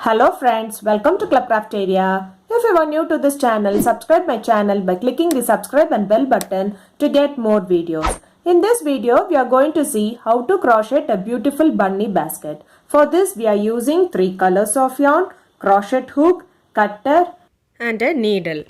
Hello friends, welcome to Clubcraft Area. If you are new to this channel, subscribe my channel by clicking the subscribe and bell button to get more videos. In this video, we are going to see how to crochet a beautiful bunny basket. For this, we are using 3 colors of yarn, crochet hook, cutter and a needle.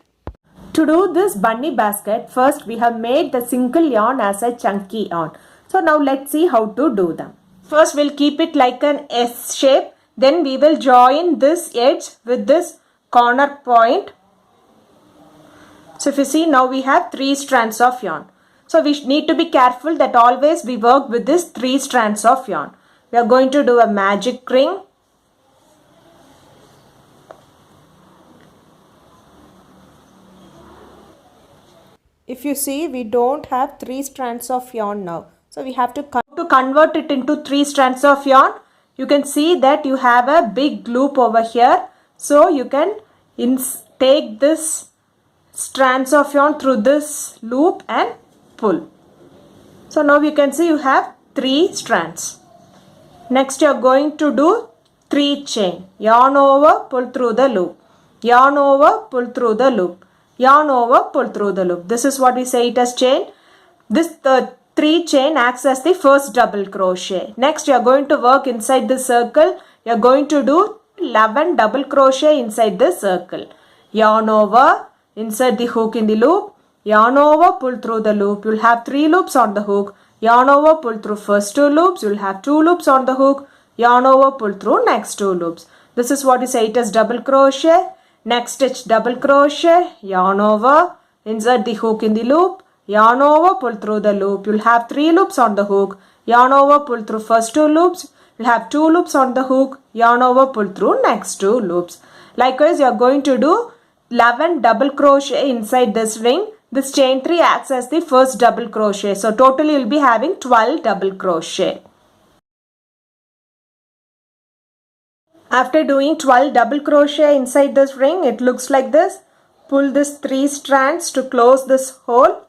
To do this bunny basket, first we have made the single yarn as a chunky yarn. So now let's see how to do them. First we'll keep it like an S shape. Then we will join this edge with this corner point. So if you see, now we have 3 strands of yarn. So we need to be careful that always we work with this 3 strands of yarn. We are going to do a magic ring. If you see, we don't have 3 strands of yarn now. So we have to convert it into 3 strands of yarn. You can see that you have a big loop over here. So you can take this strands of yarn through this loop and pull. So now you can see you have 3 strands. Next you are going to do 3 chain. Yarn over, pull through the loop. Yarn over, pull through the loop. Yarn over, pull through the loop. This is what we say it as chain. This 3 chain acts as the first double crochet. Next you are going to work inside the circle. You are going to do 11 double crochet inside the circle. Yarn over, insert the hook in the loop. Yarn over, pull through the loop. You will have 3 loops on the hook. Yarn over, pull through first 2 loops. You will have 2 loops on the hook. Yarn over, pull through next 2 loops. This is what we say it as double crochet. Next stitch double crochet, yarn over, insert the hook in the loop, yarn over, pull through the loop. You'll have 3 loops on the hook. Yarn over, pull through first 2 loops. You'll have 2 loops on the hook. Yarn over, pull through next 2 loops. Likewise, you are going to do 11 double crochet inside this ring. This chain 3 acts as the first double crochet. So totally you'll be having 12 double crochet. After doing 12 double crochet inside this ring, it looks like this. Pull this 3 strands to close this hole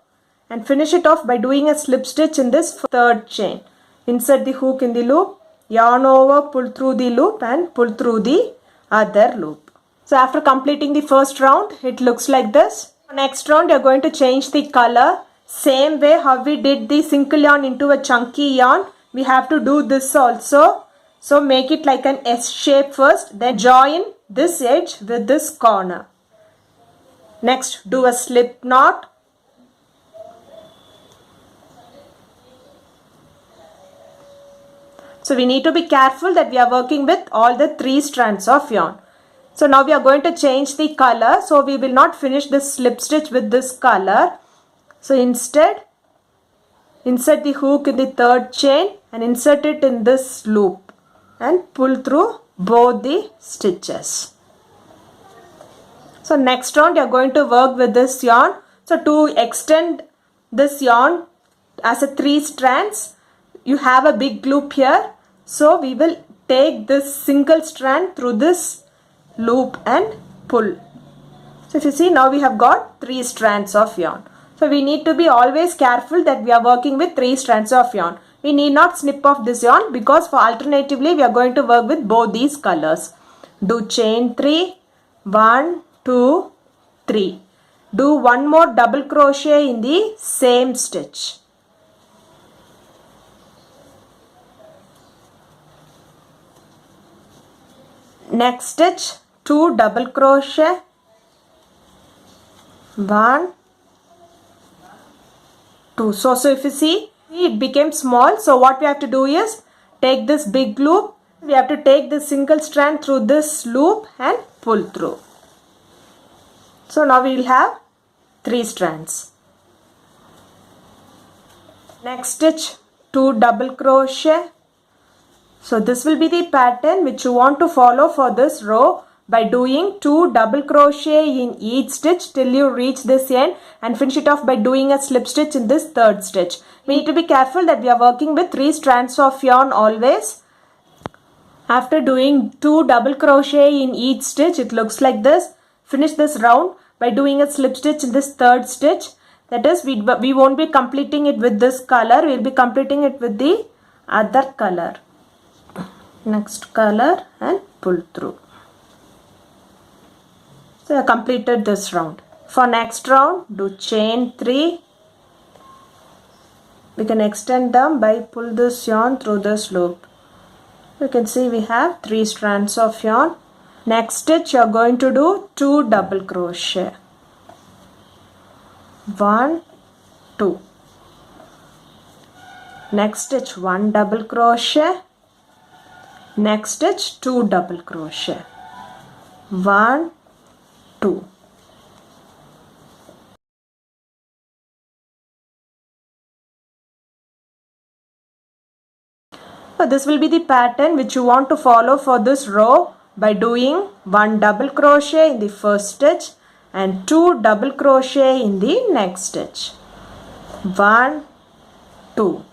and finish it off by doing a slip stitch in this 3rd chain. Insert the hook in the loop, yarn over, pull through the loop and pull through the other loop. So after completing the first round, it looks like this. Next round, you are going to change the color. Same way how we did the single yarn into a chunky yarn, we have to do this also. So make it like an S shape first, then join this edge with this corner. Next do a slip knot. So we need to be careful that we are working with all the 3 strands of yarn. So now we are going to change the color. So we will not finish this slip stitch with this color. So instead insert the hook in the 3rd chain and insert it in this loop and pull through both the stitches. So next round you are going to work with this yarn. So to extend this yarn as a 3 strands, you have a big loop here. So we will take this single strand through this loop and pull. So if you see, now we have got 3 strands of yarn. So we need to be always careful that we are working with 3 strands of yarn. We need not snip off this yarn because for alternatively we are going to work with both these colors. Do chain 3, 1, 2, 3. Do 1 more double crochet in the same stitch. Next stitch 2 double crochet, 1, 2. So if you see, it became small. So what we have to do is take this big loop. We have to take this single strand through this loop and pull through. So now we will have 3 strands. Next stitch 2 double crochet. So this will be the pattern which you want to follow for this row by doing 2 double crochet in each stitch till you reach this end and finish it off by doing a slip stitch in this 3rd stitch. We need to be careful that we are working with 3 strands of yarn always. After doing 2 double crochet in each stitch, it looks like this. Finish this round by doing a slip stitch in this 3rd stitch. That is, we won't be completing it with this color. We will be completing it with the other color. Next color and pull through. So I completed this round. For next round, do chain 3. We can extend them by pull this yarn through this loop. You can see we have 3 strands of yarn. Next stitch you are going to do 2 double crochet. 1, 2. Next stitch 1 double crochet. Next stitch 2 double crochet. 1, 2. So this will be the pattern which you want to follow for this row by doing 1 double crochet in the first stitch and 2 double crochet in the next stitch. 1, 2.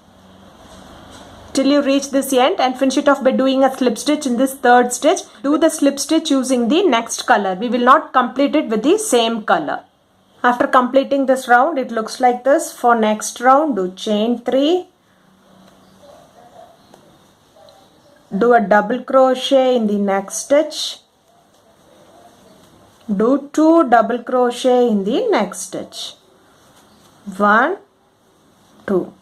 Till you reach this end and finish it off by doing a slip stitch in this third stitch. Do the slip stitch using the next color. We will not complete it with the same color. After completing this round, it looks like this. For next round, do chain 3. Do a double crochet in the next stitch. Do 2 double crochet in the next stitch. 1, 2.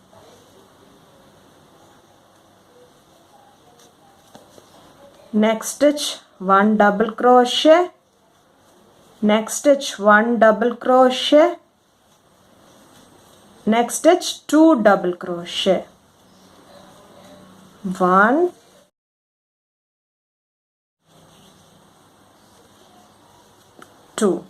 Next stitch 1 double crochet. Next stitch 1 double crochet. Next stitch 2 double crochet. 1, 2.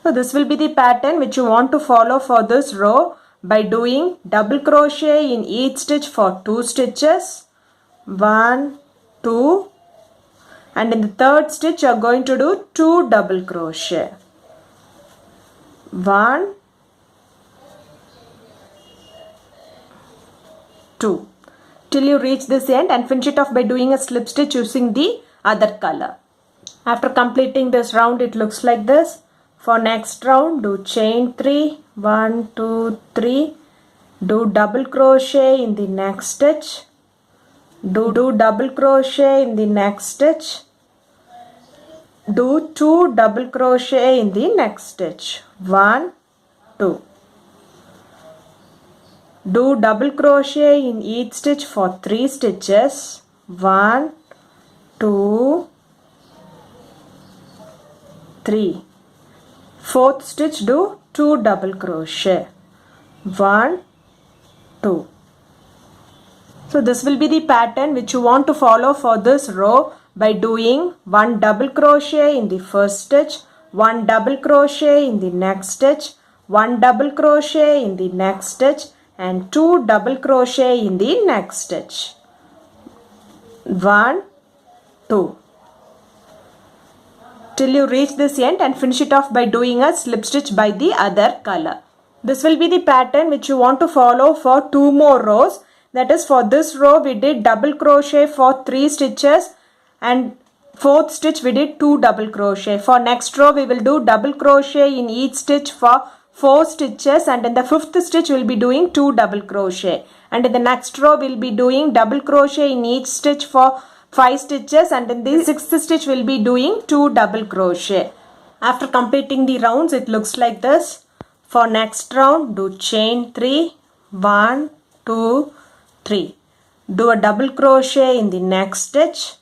So this will be the pattern which you want to follow for this row by doing double crochet in each stitch for 2 stitches. 1, 2. And in the third stitch you are going to do 2 double crochet. 1, 2. Till you reach this end and finish it off by doing a slip stitch using the other color. After completing this round, it looks like this. For next round, do chain 3. 1, 2, 3. Do double crochet in the next stitch. Do double crochet in the next stitch. Do 2 double crochet in the next stitch. 1, 2. Do double crochet in each stitch for 3 stitches. 1, 2, 3. Fourth stitch do 2 double crochet. 1, 2. So this will be the pattern which you want to follow for this row by doing 1 double crochet in the first stitch, 1 double crochet in the next stitch, 1 double crochet in the next stitch and 2 double crochet in the next stitch. 1, 2. Till you reach this end and finish it off by doing a slip stitch by the other color. This will be the pattern which you want to follow for 2 more rows. That is, for this row we did double crochet for 3 stitches and fourth stitch we did 2 double crochet. For next row we will do double crochet in each stitch for 4 stitches and in the 5th stitch we will be doing 2 double crochet. And in the next row we will be doing double crochet in each stitch for 5 stitches and in the 6th stitch we will be doing 2 double crochet. After completing the rounds, it looks like this. For next round, do chain 3. 1, 2, 3. Do a double crochet in the next stitch.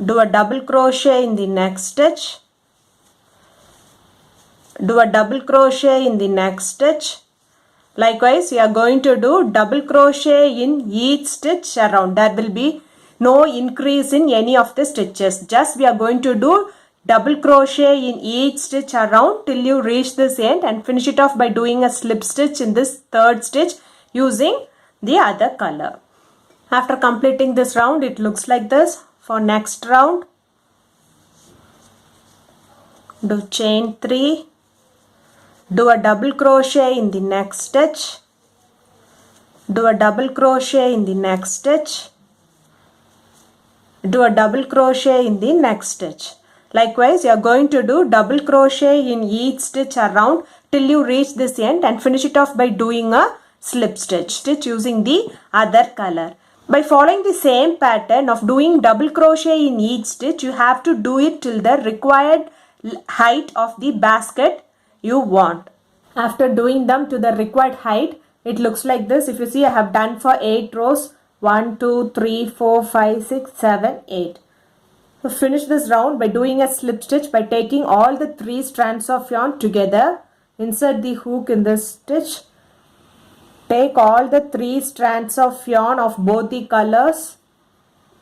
Do a double crochet in the next stitch. Do a double crochet in the next stitch. Likewise, you are going to do double crochet in each stitch around. There will be no increase in any of the stitches. Just we are going to do double crochet in each stitch around till you reach this end and finish it off by doing a slip stitch in this third stitch using the other color. After completing this round, it looks like this. For next round, do chain 3. Do a double crochet in the next stitch. Do a double crochet in the next stitch. Do a double crochet in the next stitch. Likewise, you are going to do double crochet in each stitch around till you reach this end and finish it off by doing a slip stitch using the other color. By following the same pattern of doing double crochet in each stitch, you have to do it till the required height of the basket you want. After doing them to the required height, it looks like this. If you see, I have done for 8 rows. 1, 2, 3, 4, 5, 6, 7, 8. So finish this round by doing a slip stitch by taking all the 3 strands of yarn together. Insert the hook in this stitch. Take all the 3 strands of yarn of both the colors.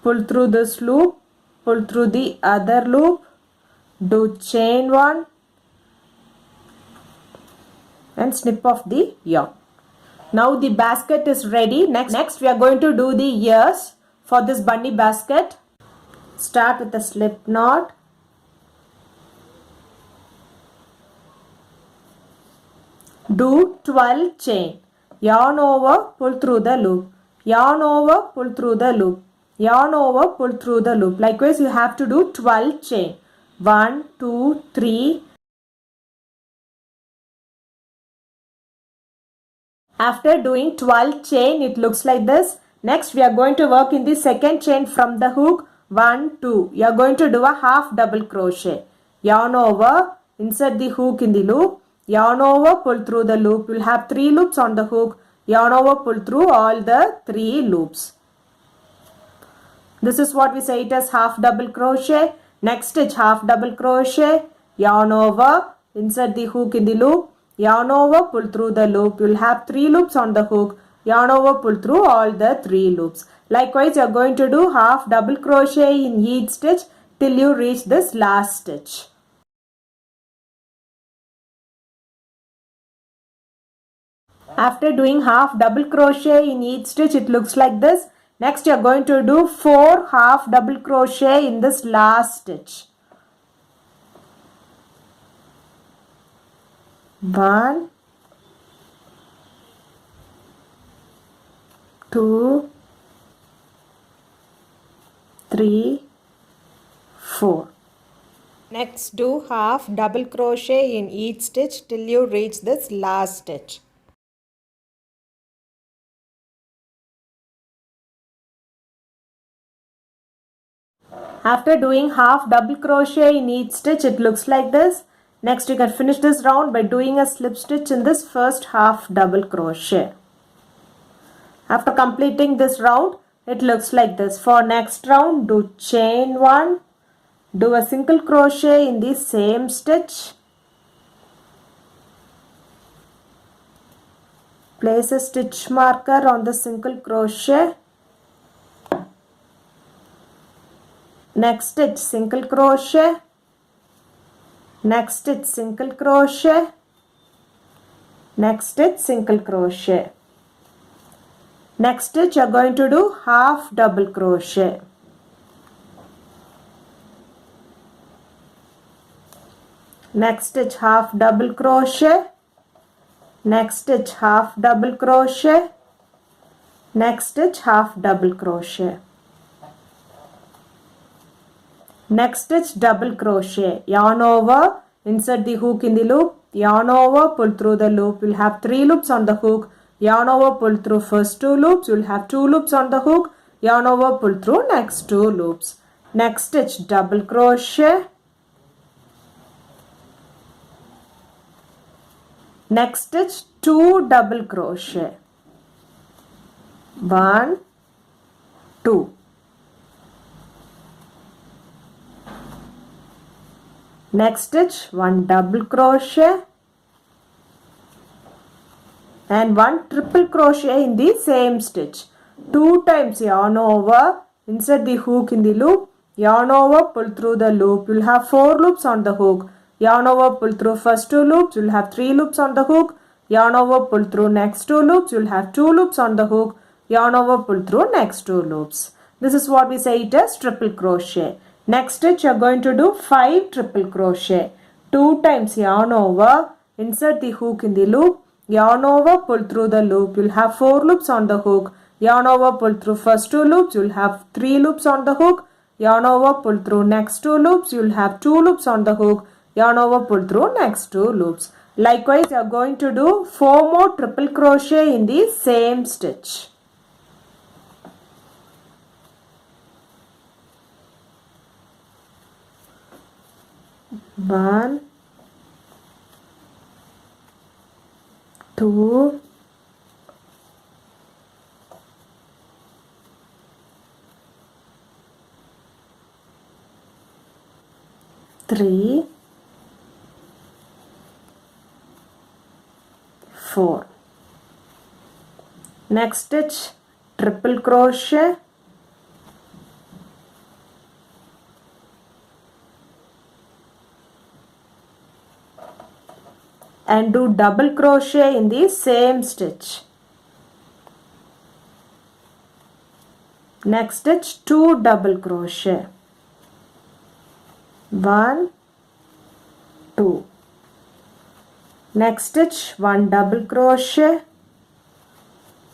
Pull through this loop. Pull through the other loop. Do chain 1. And snip off the yarn. Now the basket is ready. Next we are going to do the ears for this bunny basket. Start with a slip knot. Do 12 chain. Yarn over, pull through the loop. Yarn over, pull through the loop. Yarn over, pull through the loop. Likewise, you have to do 12 chain. 1, 2, 3. After doing 12 chain, it looks like this. Next, we are going to work in the second chain from the hook. 1, 2. You are going to do a half double crochet. Yarn over, insert the hook in the loop. Yarn over, pull through the loop. You will have 3 loops on the hook. Yarn over, pull through all the 3 loops. This is what we say it as half double crochet. Next stitch, half double crochet. Yarn over, insert the hook in the loop. Yarn over, pull through the loop. You will have 3 loops on the hook. Yarn over, pull through all the 3 loops. Likewise, you are going to do half double crochet in each stitch till you reach this last stitch. After doing half double crochet in each stitch, it looks like this. Next, you are going to do 4 half double crochet in this last stitch. 1, 2, 3, 4. Next, do half double crochet in each stitch till you reach this last stitch. After doing half double crochet in each stitch, it looks like this. Next, you can finish this round by doing a slip stitch in this first half double crochet. After completing this round, it looks like this. For next round, do chain 1, do a single crochet in the same stitch. Place a stitch marker on the single crochet. Next stitch, single crochet. Next stitch, single crochet. Next stitch, single crochet. Next stitch, you are going to do half double crochet. Next stitch, half double crochet. Next stitch, half double crochet. Next stitch, half double crochet. Next stitch, double crochet. Yarn over, insert the hook in the loop. Yarn over, pull through the loop. You'll have 3 loops on the hook. Yarn over, pull through first 2 loops. You'll have 2 loops on the hook. Yarn over, pull through next 2 loops. Next stitch, double crochet. Next stitch, 2 double crochet. 1, 2. Next stitch, 1 double crochet and 1 triple crochet in the same stitch. 2 times yarn over, insert the hook in the loop, yarn over, pull through the loop. You'll have 4 loops on the hook. Yarn over, pull through first 2 loops. You'll have 3 loops on the hook. Yarn over, pull through next 2 loops. You'll have 2 loops on the hook. Yarn over, pull through next 2 loops. This is what we say it as triple crochet. Next stitch, you are going to do 5 triple crochet. 2 times yarn over, insert the hook in the loop, yarn over, pull through the loop. You'll have 4 loops on the hook. Yarn over, pull through first 2 loops. You'll have 3 loops on the hook. Yarn over, pull through next 2 loops. You'll have 2 loops on the hook. Yarn over, pull through next 2 loops. Likewise, you are going to do 4 more triple crochet in the same stitch. 1, 2, 3, 4. Next stitch, triple crochet, and do double crochet in the same stitch. Next stitch, 2 double crochet, 1, 2. Next stitch, 1 double crochet,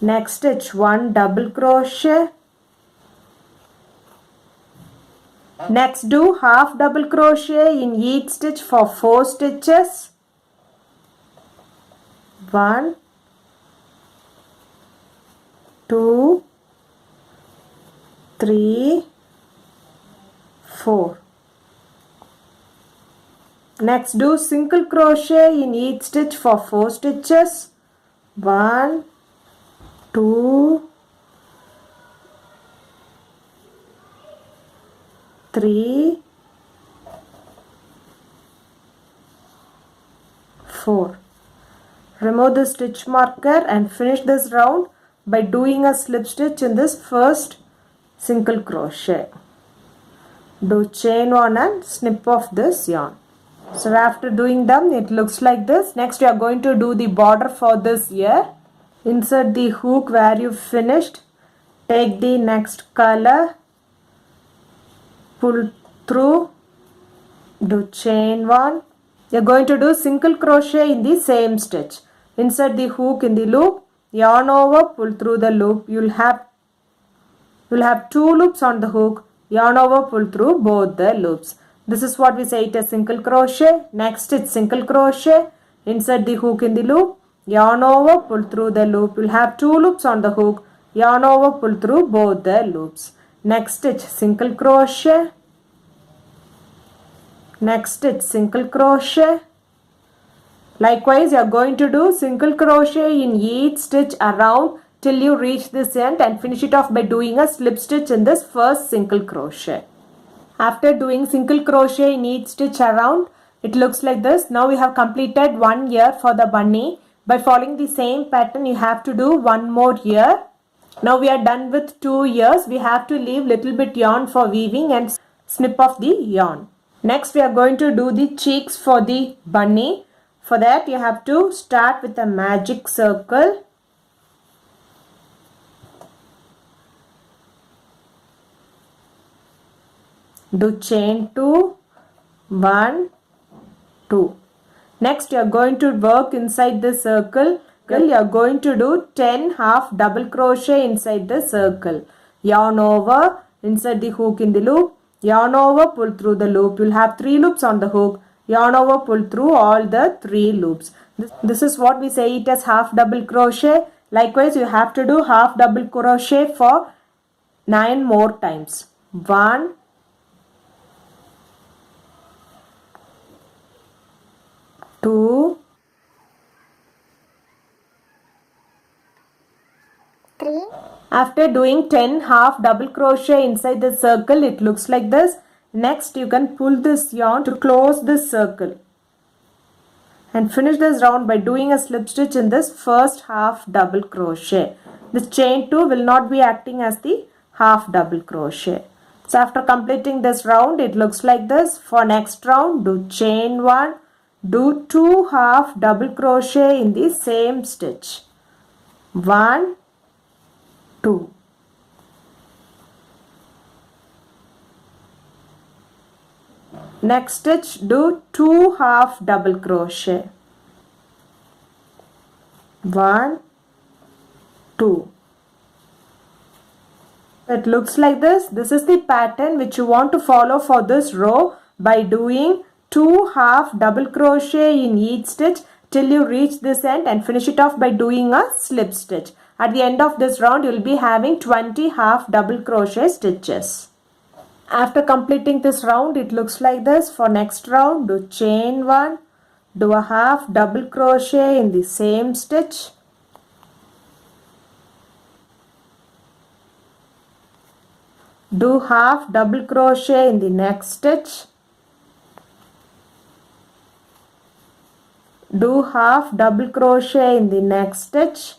next stitch, 1 double crochet. Next do half double crochet in each stitch for 4 stitches. 1, 2, 3, 4. Next do single crochet in each stitch for 4 stitches. 1, 2, 3, 4. Remove the stitch marker and finish this round by doing a slip stitch in this first single crochet. Do chain 1 and snip off this yarn. So after doing them, it looks like this. Next we are going to do the border for this ear. Insert the hook where you finished. Take the next color. Pull through. Do chain 1. You are going to do single crochet in the same stitch. Insert the hook in the loop. Yarn over. Pull through the loop. You'll have 2 loops on the hook. Yarn over. Pull through both the loops. This is what we say it as single crochet. Next it's single crochet. Insert the hook in the loop. Yarn over, pull through the loop. You'll have 2 loops on the hook. Yarn over, pull through both the loops. Next stitch single crochet. Next stitch single crochet. Likewise you are going to do single crochet in each stitch around till you reach this end and finish it off by doing a slip stitch in this first single crochet. After doing single crochet in each stitch around, it looks like this. Now we have completed 1 ear for the bunny. By following the same pattern, you have to do 1 more ear. Now we are done with 2 ears. We have to leave little bit yarn for weaving and snip off the yarn. Next we are going to do the cheeks for the bunny. For that you have to start with a magic circle. Do chain 2, 1, 2. Next you are going to work inside the circle. You are going to do 10 half double crochet inside the circle. Yarn over, insert the hook in the loop. Yarn over, pull through the loop. You will have 3 loops on the hook. Yarn over, pull through all the 3 loops. This is what we say it as half double crochet. Likewise you have to do half double crochet for 9 more times. 1, 2, 3. After doing 10 half double crochet inside the circle, it looks like this. Next you can pull this yarn to close this circle and finish this round by doing a slip stitch in this first half double crochet. This chain 2 will not be acting as the half double crochet. So after completing this round, it looks like this. For next round, do chain 1. Do 2 half double crochet in the same stitch. 1, 2. Next stitch, do 2 half double crochet. 1, 2. It looks like this. This is the pattern which you want to follow for this row by doing 2 half double crochet in each stitch till you reach this end and finish it off by doing a slip stitch. At the end of this round you will be having 20 half double crochet stitches. After completing this round, it looks like this. For next round, do chain 1, do a half double crochet in the same stitch. Do half double crochet in the next stitch. Do half double crochet in the next stitch.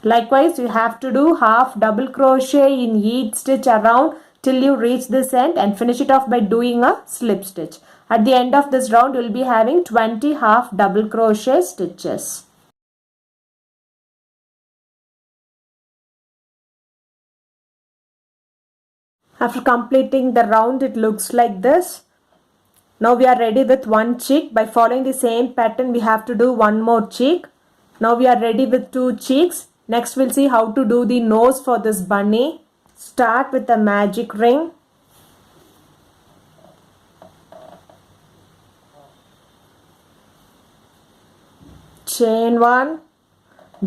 Likewise, you have to do half double crochet in each stitch around till you reach this end and finish it off by doing a slip stitch. At the end of this round, you will be having 20 half double crochet stitches. After completing the round, it looks like this. Now we are ready with one cheek. By following the same pattern, we have to do one more cheek. Now we are ready with two cheeks. Next we'll see how to do the nose for this bunny. Start with a magic ring. Chain 1.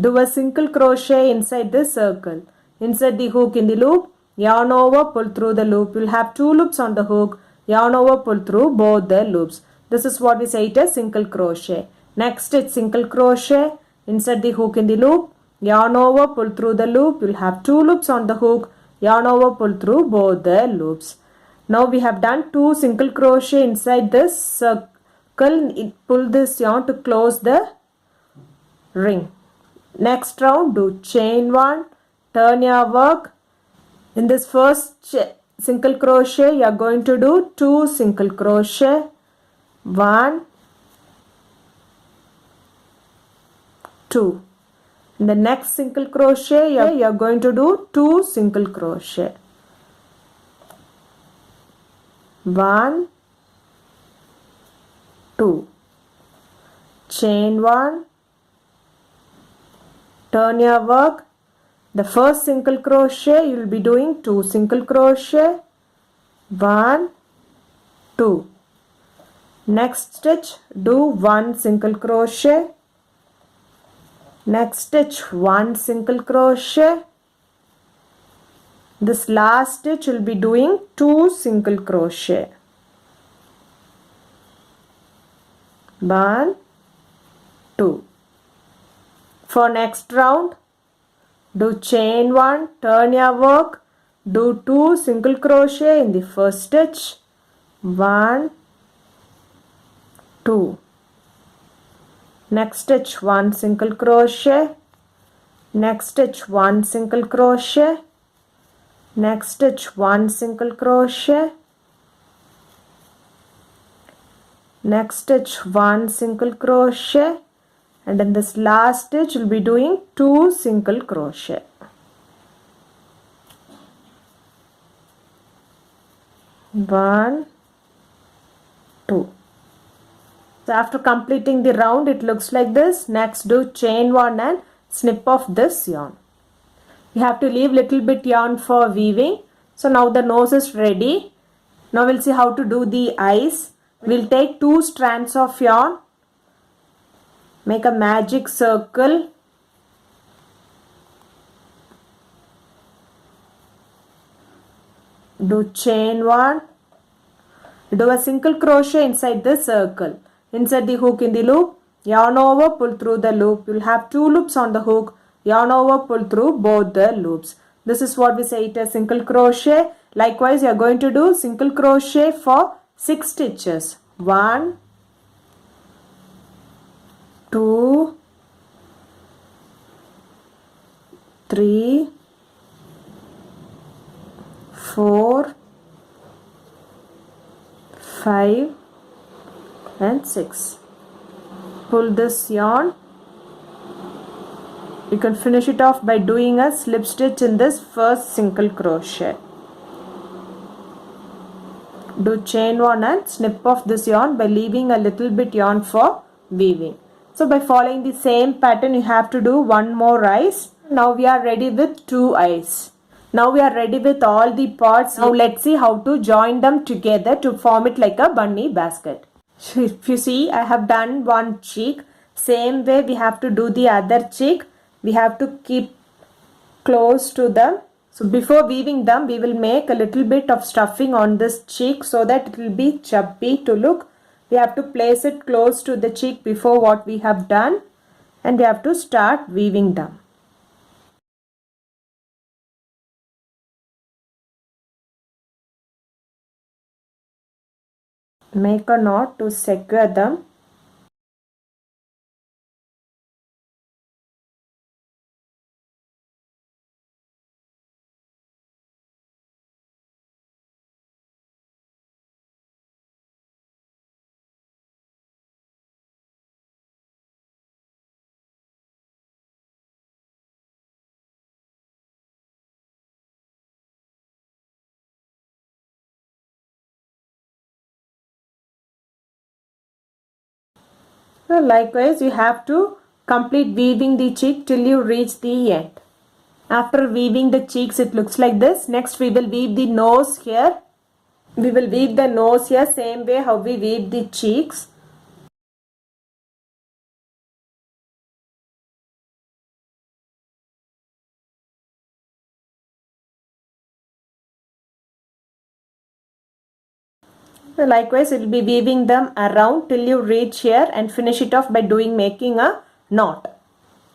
Do a single crochet inside this circle. Insert the hook in the loop. Yarn over, pull through the loop. You'll have 2 loops on the hook. Yarn over, pull through both the loops. This is what we say it as single crochet. Next stitch single crochet. Insert the hook in the loop. Yarn over, pull through the loop. You'll have 2 loops on the hook. Yarn over, pull through both the loops. Now we have done 2 single crochet inside this circle. Pull this yarn to close the ring. Next round, do chain 1, turn your work. In this first single crochet, you are going to do 2 single crochet. 1, 2. In the next single crochet, you are going to do 2 single crochet. 1, 2. Chain 1. Turn your work. The first single crochet, you will be doing 2 single crochet. 1, 2. Next stitch, do 1 single crochet. Next stitch, 1 single crochet. This last stitch will be doing 2 single crochet. 1, 2. For next round, do chain 1, turn your work, do 2 single crochet in the first stitch. 1, 2. Next stitch 1 single crochet. Next stitch 1 single crochet. Next stitch 1 single crochet. Next stitch 1 single crochet. And in this last stitch, we'll be doing 2 single crochet. One, 2. So after completing the round, it looks like this. Next, do chain 1 and snip off this yarn. You have to leave little bit yarn for weaving. So now the nose is ready. Now we'll see how to do the eyes. We'll take 2 strands of yarn. Make a magic circle. Do chain 1. Do a single crochet inside the circle. Insert the hook in the loop. Yarn over, pull through the loop. You'll have 2 loops on the hook. Yarn over, pull through both the loops. This is what we say it as single crochet. Likewise, you are going to do single crochet for 6 stitches. 1, 2, 3, 4, 5 and 6. Pull this yarn. You can finish it off by doing a slip stitch in this first single crochet. Do chain 1 and snip off this yarn by leaving a little bit yarn for weaving. So by following the same pattern, you have to do one more eyes. Now we are ready with 2 eyes. Now we are ready with all the parts. Now let's see how to join them together to form it like a bunny basket. If you see, I have done one cheek. Same way we have to do the other cheek. We have to keep close to the So before weaving them, we will make a little bit of stuffing on this cheek so that it will be chubby to look. We have to place it close to the cheek before what we have done, and we have to start weaving them. Make a knot to secure them. So likewise, you have to complete weaving the cheek till you reach the end. After weaving the cheeks, it looks like this. Next, we will weave the nose here. We will weave the nose here same way how we weave the cheeks. So likewise, it will be weaving them around till you reach here and finish it off by making a knot.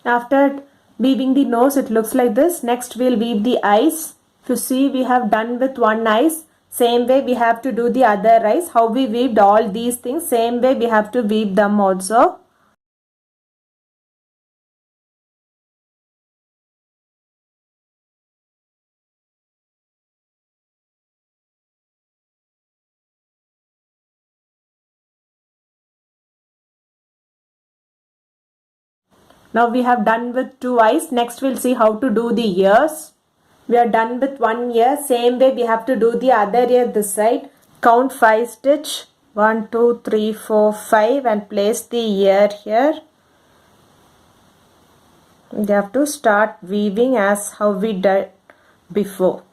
After weaving the nose, it looks like this. Next, we'll weave the eyes. If you see, we have done with one eyes. Same way we have to do the other eyes. How we weaved all these things, same way we have to weave them also. Now we have done with two eyes. Next we'll see how to do the ears. We are done with one ear. Same way we have to do the other ear this side. Count 5 stitch. 1, 2, 3, 4, 5 and place the ear here. We have to start weaving as how we did before.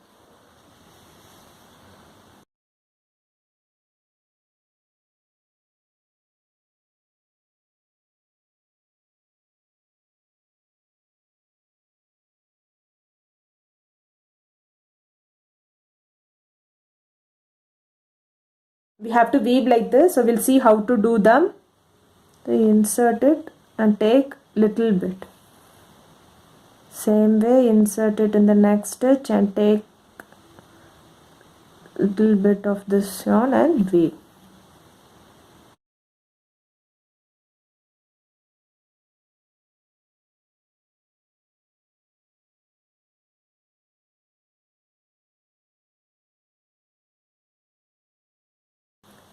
We have to weave like this, so we'll see how to do them. So insert it and take little bit. Same way insert it in the next stitch and take little bit of this yarn and weave.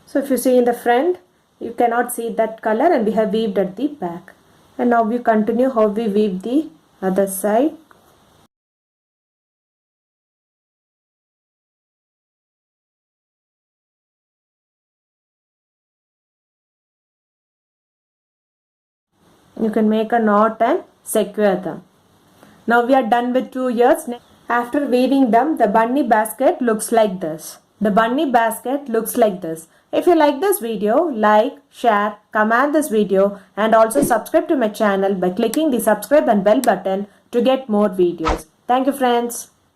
So if you see in the front, you cannot see that color and we have weaved at the back. And now we continue how we weave the other side. You can make a knot and secure them. Now we are done with 2 ears. After weaving them, the bunny basket looks like this. The bunny basket looks like this. If you like this video, like, share, comment this video and also subscribe to my channel by clicking the subscribe and bell button to get more videos. Thank you friends.